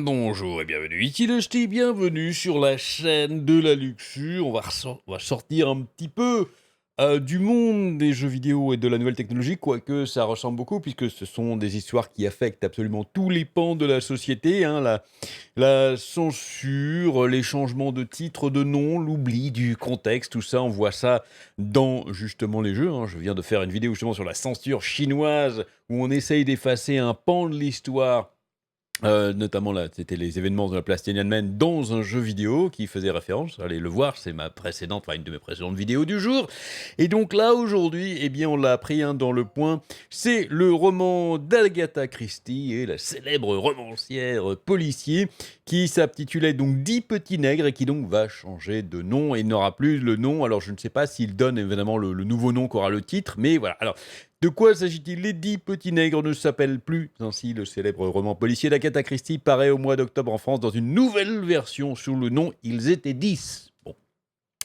Bonjour et bienvenue, ici le Ch'ti, bienvenue sur la chaîne de la luxure. On va sortir un petit peu du monde des jeux vidéo et de la nouvelle technologie, quoique ça ressemble beaucoup, puisque ce sont des histoires qui affectent absolument tous les pans de la société, hein, la censure, les changements de titre, de nom, l'oubli du contexte, tout ça, on voit ça dans justement les jeux, hein. Je viens de faire une vidéo justement sur la censure chinoise, où on essaye d'effacer un pan de l'histoire. Notamment là, c'était les événements de la place Tiananmen dans un jeu vidéo qui faisait référence. Allez le voir, c'est une de mes précédentes vidéos du jour. Et donc là, aujourd'hui, eh bien, on l'a appris dans Le Point. C'est le roman d'Agatha Christie et la célèbre romancière policier qui s'intitulait donc 10 petits nègres et qui donc va changer de nom et n'aura plus le nom. Alors, je ne sais pas s'il donne évidemment le nouveau nom qu'aura le titre, mais voilà. Alors, de quoi s'agit-il? Les 10 petits nègres ne s'appellent plus ainsi. Le célèbre roman policier d'Agatha Christie paraît au mois d'octobre en France dans une nouvelle version sous le nom Ils étaient 10. Bon,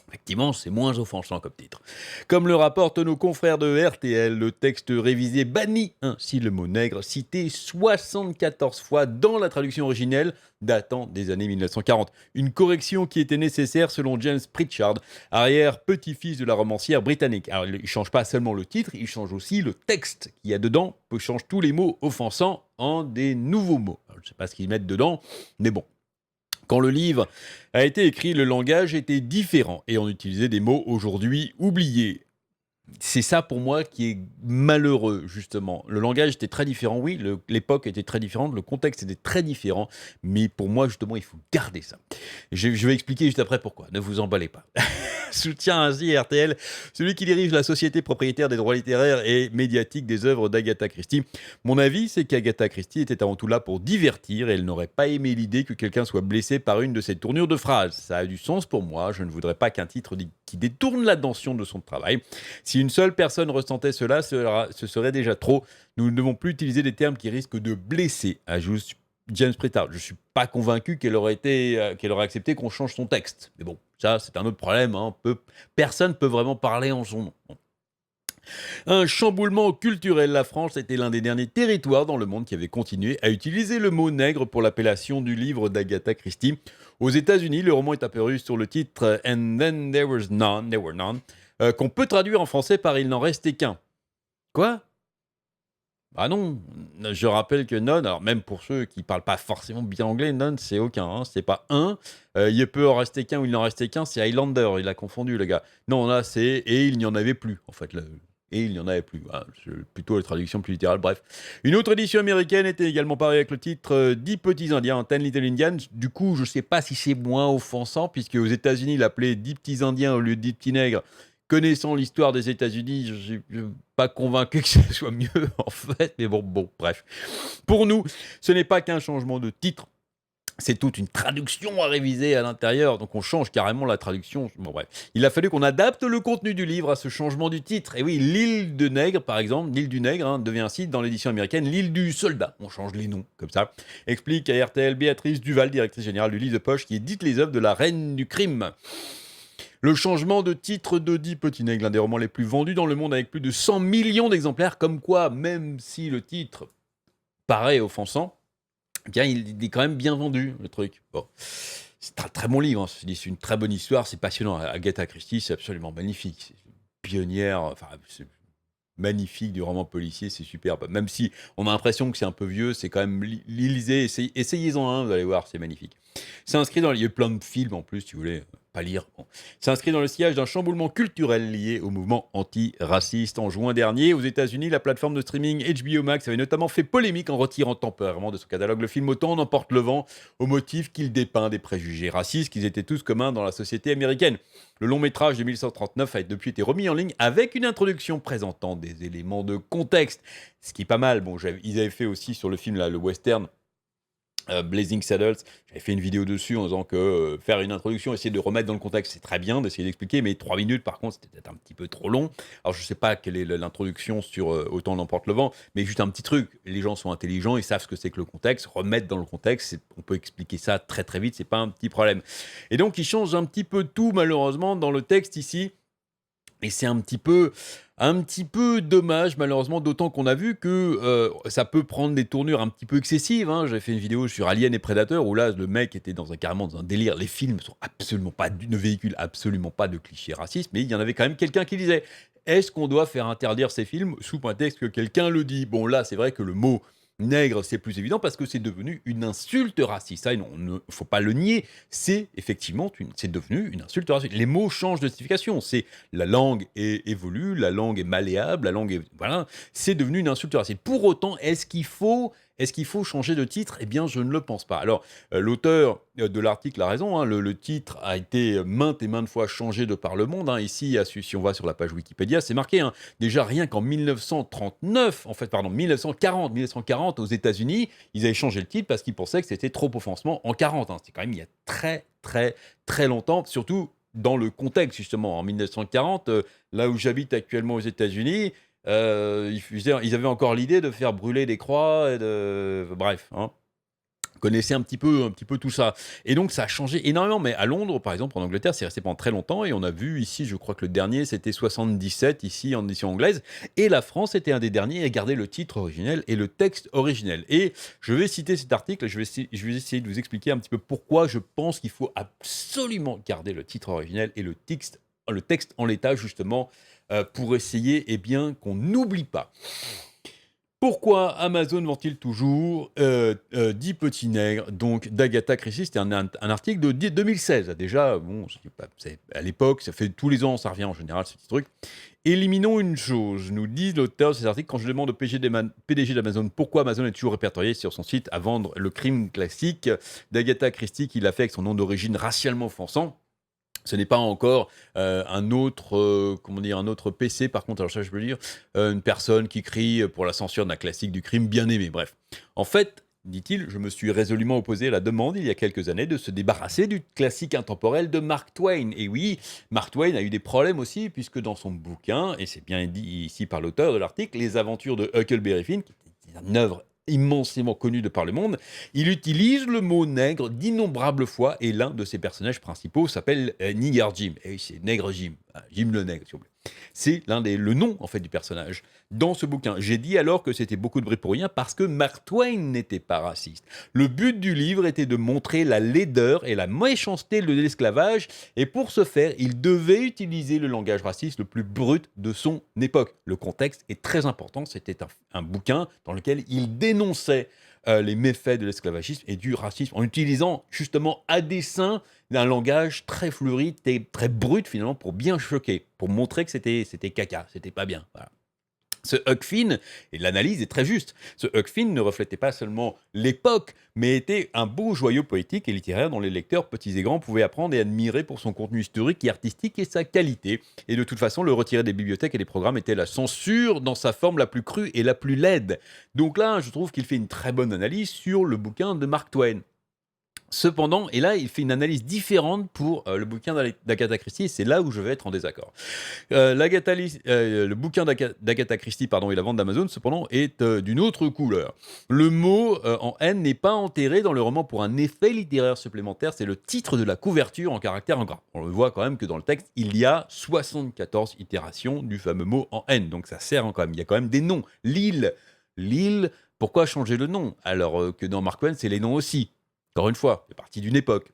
effectivement, c'est moins offensant comme titre. Comme le rapportent nos confrères de RTL, le texte révisé bannit ainsi le mot nègre, cité 74 fois dans la traduction originelle datant des années 1940. Une correction qui était nécessaire selon James Pritchard, arrière-petit-fils de la romancière britannique. Alors, il ne change pas seulement le titre, il change aussi le texte qu'il y a dedans, il change tous les mots offensants en des nouveaux mots. Alors, je ne sais pas ce qu'ils mettent dedans, mais bon. Quand le livre a été écrit, le langage était différent et on utilisait des mots aujourd'hui oubliés. C'est ça pour moi qui est malheureux, justement. Le langage était très différent, oui, l'époque était très différente, le contexte était très différent, mais pour moi, justement, il faut garder ça. Je vais expliquer juste après pourquoi, ne vous emballez pas. Soutient ainsi RTL, celui qui dirige la société propriétaire des droits littéraires et médiatiques des œuvres d'Agatha Christie. Mon avis, c'est qu'Agatha Christie était avant tout là pour divertir et elle n'aurait pas aimé l'idée que quelqu'un soit blessé par une de ses tournures de phrases. Ça a du sens pour moi, je ne voudrais pas qu'un titre qui détourne l'attention de son travail. Si une seule personne ressentait cela, ce serait déjà trop. Nous ne devons plus utiliser des termes qui risquent de blesser, ajoute James Pritchard. Je ne suis pas convaincu qu'elle aurait accepté qu'on change son texte. Mais bon, ça, c'est un autre problème. Personne ne peut vraiment parler en son nom. Bon. Un chamboulement culturel. La France était l'un des derniers territoires dans le monde qui avait continué à utiliser le mot nègre pour l'appellation du livre d'Agatha Christie. Aux États-Unis, le roman est apparu sur le titre And Then There Was None, There Were None, qu'on peut traduire en français par Il n'en restait qu'un. Quoi? Ah non, je rappelle que none, alors même pour ceux qui parlent pas forcément bien anglais, none c'est aucun, c'est pas un. Il peut en rester qu'un ou il n'en restait qu'un, c'est Highlander, il a confondu le gars. Non, là c'est et il n'y en avait plus en fait. Et il n'y en avait plus. Voilà, plutôt la traduction plus littérale, bref. Une autre édition américaine était également parue avec le titre 10 petits indiens, 10 Little Indians. Du coup, je sais pas si c'est moins offensant, puisque aux États-Unis, il l'appelait 10 petits indiens au lieu de 10 petits nègres. Connaissant l'histoire des États-Unis, je suis pas convaincu que ce soit mieux en fait, mais bon, bref. Pour nous, ce n'est pas qu'un changement de titre, c'est toute une traduction à réviser à l'intérieur, donc on change carrément la traduction. Bon bref, il a fallu qu'on adapte le contenu du livre à ce changement du titre. Et oui, l'île de Nègre, par exemple, l'île du Nègre devient ainsi, dans l'édition américaine, l'île du soldat. On change les noms, comme ça. Explique à RTL Béatrice Duval, directrice générale du livre de poche, qui édite les œuvres de la reine du crime. Le changement de titre de 10 petits nègres, l'un des romans les plus vendus dans le monde avec plus de 100 millions d'exemplaires, comme quoi, même si le titre paraît offensant, eh bien, il est quand même bien vendu, le truc. Bon. C'est un très bon livre, c'est une très bonne histoire, c'est passionnant. Agatha Christie, c'est absolument magnifique. C'est une pionnière, enfin, c'est magnifique du roman policier, c'est superbe. Même si on a l'impression que c'est un peu vieux, c'est quand même lisez, essayez-en vous allez voir, c'est magnifique. C'est inscrit dans il y a plein de films en plus, si vous voulez pas lire. Bon. C'est inscrit dans le sillage d'un chamboulement culturel lié au mouvement anti-raciste. En juin dernier, aux États-Unis, la plateforme de streaming HBO Max avait notamment fait polémique en retirant temporairement de son catalogue le film Autant n'emporte le vent, au motif qu'il dépeint des préjugés racistes qui étaient tous communs dans la société américaine. Le long métrage de 1939 a depuis été remis en ligne avec une introduction présentant des éléments de contexte, ce qui est pas mal. Bon, ils avaient fait aussi sur le film là, le western Blazing Saddles, j'avais fait une vidéo dessus en disant que faire une introduction, essayer de remettre dans le contexte, c'est très bien d'essayer d'expliquer, mais 3 minutes par contre, c'était peut-être un petit peu trop long. Alors je sais pas quelle est l'introduction sur Autant n'emporte le vent, mais juste un petit truc, les gens sont intelligents, ils savent ce que c'est que le contexte, remettre dans le contexte, on peut expliquer ça très très vite, c'est pas un petit problème. Et donc ils changent un petit peu tout malheureusement dans le texte ici, et c'est un petit peu un petit peu dommage malheureusement, d'autant qu'on a vu que, ça peut prendre des tournures un petit peu excessives, hein. J'avais fait une vidéo sur Alien et Predator où là, le mec était carrément dans un délire. Les films sont absolument pas ne véhiculent absolument pas de clichés racistes, mais il y en avait quand même quelqu'un qui disait: «Est-ce qu'on doit faire interdire ces films sous prétexte que quelqu'un le dit?» Bon là, c'est vrai que le mot nègre, c'est plus évident parce que c'est devenu une insulte raciste. Ça, non, ne faut pas le nier. C'est effectivement c'est devenu une insulte raciste. Les mots changent de signification. C'est la langue évolue, la langue est malléable, la langue est voilà, c'est devenu une insulte raciste. Pour autant, est-ce qu'il faut changer de titre? Eh bien, je ne le pense pas. Alors, l'auteur de l'article a raison, hein, le titre a été maintes et maintes fois changé de par le monde, hein. Ici, si on va sur la page Wikipédia, c'est marqué, hein. Déjà, rien qu'en 1939, en fait, pardon, 1940 aux États-Unis, ils avaient changé le titre parce qu'ils pensaient que c'était trop offensant en 40, hein. C'est quand même il y a très, très, très longtemps, surtout dans le contexte, justement. En 1940, là où j'habite actuellement aux États-Unis, ils avaient encore l'idée de faire brûler des croix et bref, hein. Connaissait un petit peu tout ça et donc ça a changé énormément, mais à Londres, par exemple, en Angleterre, c'est resté pendant très longtemps et on a vu ici, je crois que le dernier, c'était 77 ici en édition anglaise et la France était un des derniers à garder le titre originel et le texte originel et je vais citer cet article et je vais essayer de vous expliquer un petit peu pourquoi je pense qu'il faut absolument garder le titre originel et le texte en l'état justement, pour essayer, eh bien, qu'on n'oublie pas. Pourquoi Amazon vend-il toujours 10 petits nègres donc d'Agatha Christie? C'était un article de 2016. Déjà, bon, à l'époque, ça fait tous les ans, ça revient en général, ce petit truc. Éliminons une chose, nous dit l'auteur de cet article, quand je demande au PDG d'Amazon pourquoi Amazon est toujours répertorié sur son site à vendre le crime classique d'Agatha Christie qu'il a fait avec son nom d'origine racialement offensant. Ce n'est pas encore un autre, comment dire, un autre PC, par contre, alors ça, je veux dire, une personne qui crie pour la censure d'un classique du crime bien aimé. Bref. En fait, dit-il, je me suis résolument opposé à la demande il y a quelques années de se débarrasser du classique intemporel de Mark Twain. Et oui, Mark Twain a eu des problèmes aussi, puisque dans son bouquin, et c'est bien dit ici par l'auteur de l'article, Les aventures de Huckleberry Finn, qui est une œuvre immensément connue de par le monde, il utilise le mot nègre d'innombrables fois et l'un de ses personnages principaux s'appelle Nigger Jim. Et oui, c'est Nègre Jim. Ah, Jim le Nègre, s'il vous plaît. C'est le nom en fait du personnage dans ce bouquin. J'ai dit alors que c'était beaucoup de bruit pour rien parce que Mark Twain n'était pas raciste. Le but du livre était de montrer la laideur et la méchanceté de l'esclavage et pour ce faire, il devait utiliser le langage raciste le plus brut de son époque. Le contexte est très important, c'était un bouquin dans lequel il dénonçait les méfaits de l'esclavagisme et du racisme en utilisant justement à dessein un langage très fleuri et très brut finalement pour bien choquer, pour montrer que c'était caca, c'était pas bien. Voilà. Ce Huck Finn, et l'analyse est très juste, ce Huck Finn ne reflétait pas seulement l'époque, mais était un beau joyau poétique et littéraire dont les lecteurs, petits et grands, pouvaient apprendre et admirer pour son contenu historique et artistique et sa qualité. Et de toute façon, le retirer des bibliothèques et des programmes était la censure dans sa forme la plus crue et la plus laide. Donc là, je trouve qu'il fait une très bonne analyse sur le bouquin de Mark Twain. Cependant, et là, il fait une analyse différente pour le bouquin d'Agatha Christie, et c'est là où je vais être en désaccord. Le bouquin d'Agatha Christie pardon, et la vente d'Amazon, cependant, est d'une autre couleur. Le mot en N n'est pas enterré dans le roman pour un effet littéraire supplémentaire, c'est le titre de la couverture en caractère en gras. On le voit quand même que dans le texte, il y a 74 itérations du fameux mot en N, donc ça sert quand même. Il y a quand même des noms. L'île, pourquoi changer le nom alors que dans Mark Twain, c'est les noms aussi. Encore une fois, c'est parti d'une époque.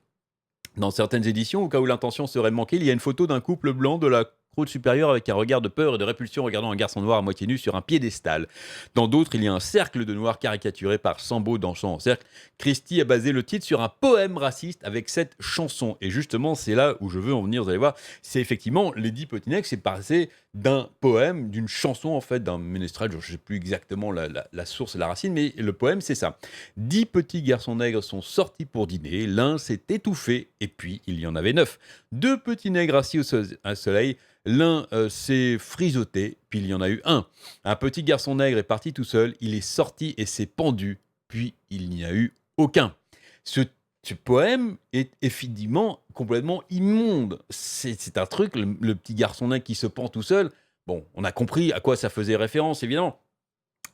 Dans certaines éditions, au cas où l'intention serait manquée, il y a une photo d'un couple blanc de la croûte supérieure avec un regard de peur et de répulsion regardant un garçon noir à moitié nu sur un piédestal. Dans d'autres, il y a un cercle de noirs caricaturé par Sambo dansant en cercle. Christie a basé le titre sur un poème raciste avec cette chanson. Et justement, c'est là où je veux en venir, vous allez voir. C'est effectivement, Lady Potinex c'est passé d'un poème, d'une chanson en fait, d'un ménestrel, je ne sais plus exactement la source et la racine, mais le poème c'est ça. 10 petits garçons nègres sont sortis pour dîner, l'un s'est étouffé, et puis il y en avait 9. 2 petits nègres assis au soleil, l'un s'est frisoté, puis il y en a eu un. Un petit garçon nègre est parti tout seul, il est sorti et s'est pendu, puis il n'y a eu aucun. Ce poème est effectivement complètement immonde. C'est un truc, le petit garçon nègre qui se pend tout seul. Bon, on a compris à quoi ça faisait référence, évidemment.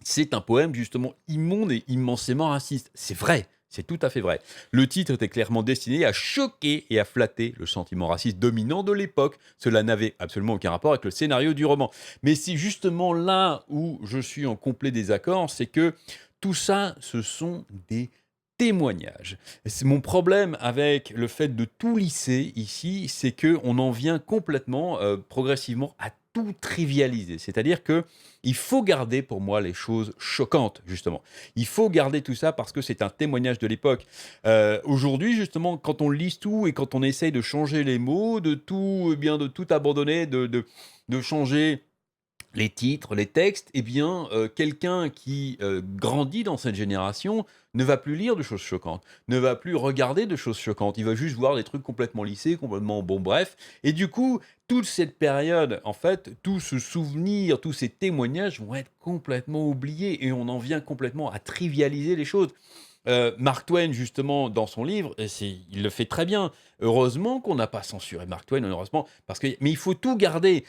C'est un poème justement immonde et immensément raciste. C'est vrai, C'est tout à fait vrai. Le titre était clairement destiné à choquer et à flatter le sentiment raciste dominant de l'époque. Cela n'avait absolument aucun rapport avec le scénario du roman. Mais c'est justement là où je suis en complet désaccord, c'est que tout ça, ce sont des témoignages. C'est mon problème avec le fait de tout lisser ici, c'est que on en vient complètement, progressivement à tout trivialiser. C'est-à-dire que il faut garder pour moi les choses choquantes, justement. Il faut garder tout ça parce que c'est un témoignage de l'époque. Aujourd'hui, justement, quand on lise tout et quand on essaye de changer les mots, de tout, de tout abandonner, de changer les titres, les textes, eh bien, quelqu'un qui, grandit dans cette génération ne va plus lire de choses choquantes, ne va plus regarder de choses choquantes. Il va juste voir des trucs complètement lissés, complètement bon bref et du coup, toute cette période, en fait, tout ce souvenir, tous ces témoignages vont être complètement oubliés et on en vient complètement à trivialiser les choses. Mark Twain justement dans son livre, et il le fait très bien. Heureusement qu'on n'a pas censuré Mark Twain, heureusement, parce que mais il faut tout garder.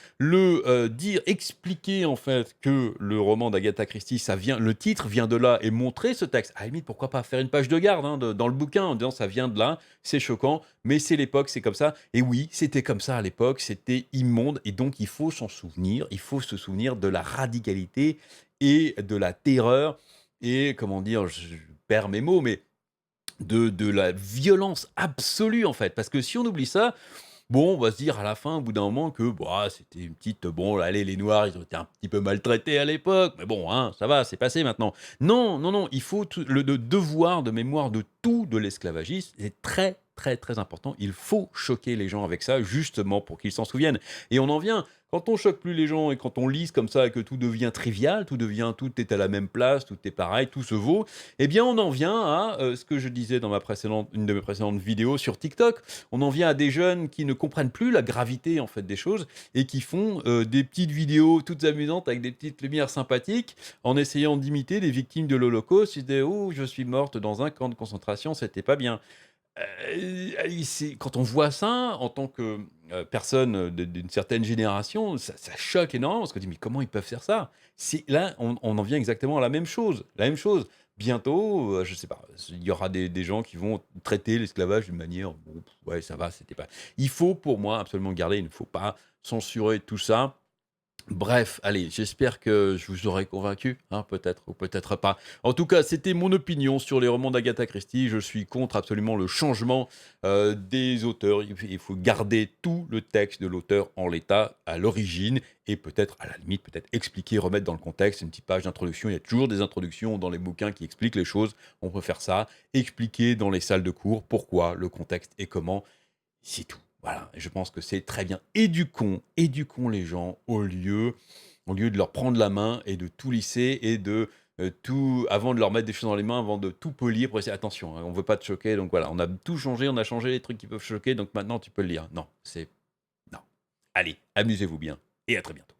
Expliquer en fait que le roman d'Agatha Christie, ça vient le titre vient de là et montrer ce texte. À la limite, pourquoi pas faire une page de garde, hein, dans le bouquin en disant: «Ça vient de là, c'est choquant, mais c'est l'époque, c'est comme ça» et oui, c'était comme ça à l'époque, c'était immonde et donc il faut s'en souvenir. Il faut se souvenir de la radicalité et de la terreur et comment dire? Je perds mes mots, mais de la violence absolue, en fait. Parce que si on oublie ça, bon, on va se dire à la fin, au bout d'un moment, que bah, c'était une petite. Bon, allez, les Noirs, ils ont été un petit peu maltraités à l'époque, mais bon, hein, ça va, c'est passé maintenant. Non, non, non, il faut le devoir de mémoire de tout de l'esclavagisme, c'est très, très, très important. Il faut choquer les gens avec ça, justement, pour qu'ils s'en souviennent. Et on en vient, quand on choque plus les gens et quand on lise comme ça et que tout devient trivial, tout est à la même place, tout est pareil, tout se vaut, eh bien, on en vient à ce que je disais dans une de mes précédentes vidéos sur TikTok. On en vient à des jeunes qui ne comprennent plus la gravité en fait des choses et qui font des petites vidéos toutes amusantes avec des petites lumières sympathiques en essayant d'imiter des victimes de l'Holocauste. Ils disaient: «Oh, je suis morte dans un camp de concentration, c'était pas bien». Quand on voit ça en tant que personne d'une certaine génération, ça choque énormément parce qu'on dit: «Mais comment ils peuvent faire ça?» Là, on en vient exactement à la même chose. La même chose. Bientôt, je sais pas, il y aura des gens qui vont traiter l'esclavage d'une manière: «Bon, ouais, ça va, c'était pas». Il faut pour moi absolument garder, il ne faut pas censurer tout ça. Bref, allez, j'espère que je vous aurai convaincu, hein, peut-être ou peut-être pas. En tout cas, c'était mon opinion sur les romans d'Agatha Christie. Je suis contre absolument le changement des auteurs. Il faut garder tout le texte de l'auteur en l'état, à l'origine, et peut-être, à la limite, peut-être expliquer, remettre dans le contexte une petite page d'introduction. Il y a toujours des introductions dans les bouquins qui expliquent les choses. On peut faire ça. Expliquer dans les salles de cours pourquoi, le contexte et comment. C'est tout. Voilà, et je pense que c'est très bien. Éduquons les gens au lieu de leur prendre la main et de tout lisser et de tout, avant de leur mettre des choses dans les mains, avant de tout polir pour essayer, attention, hein, on veut pas te choquer, donc voilà, on a tout changé, on a changé les trucs qui peuvent choquer, donc maintenant tu peux le lire. Non, c'est, non. Allez, amusez-vous bien et à très bientôt.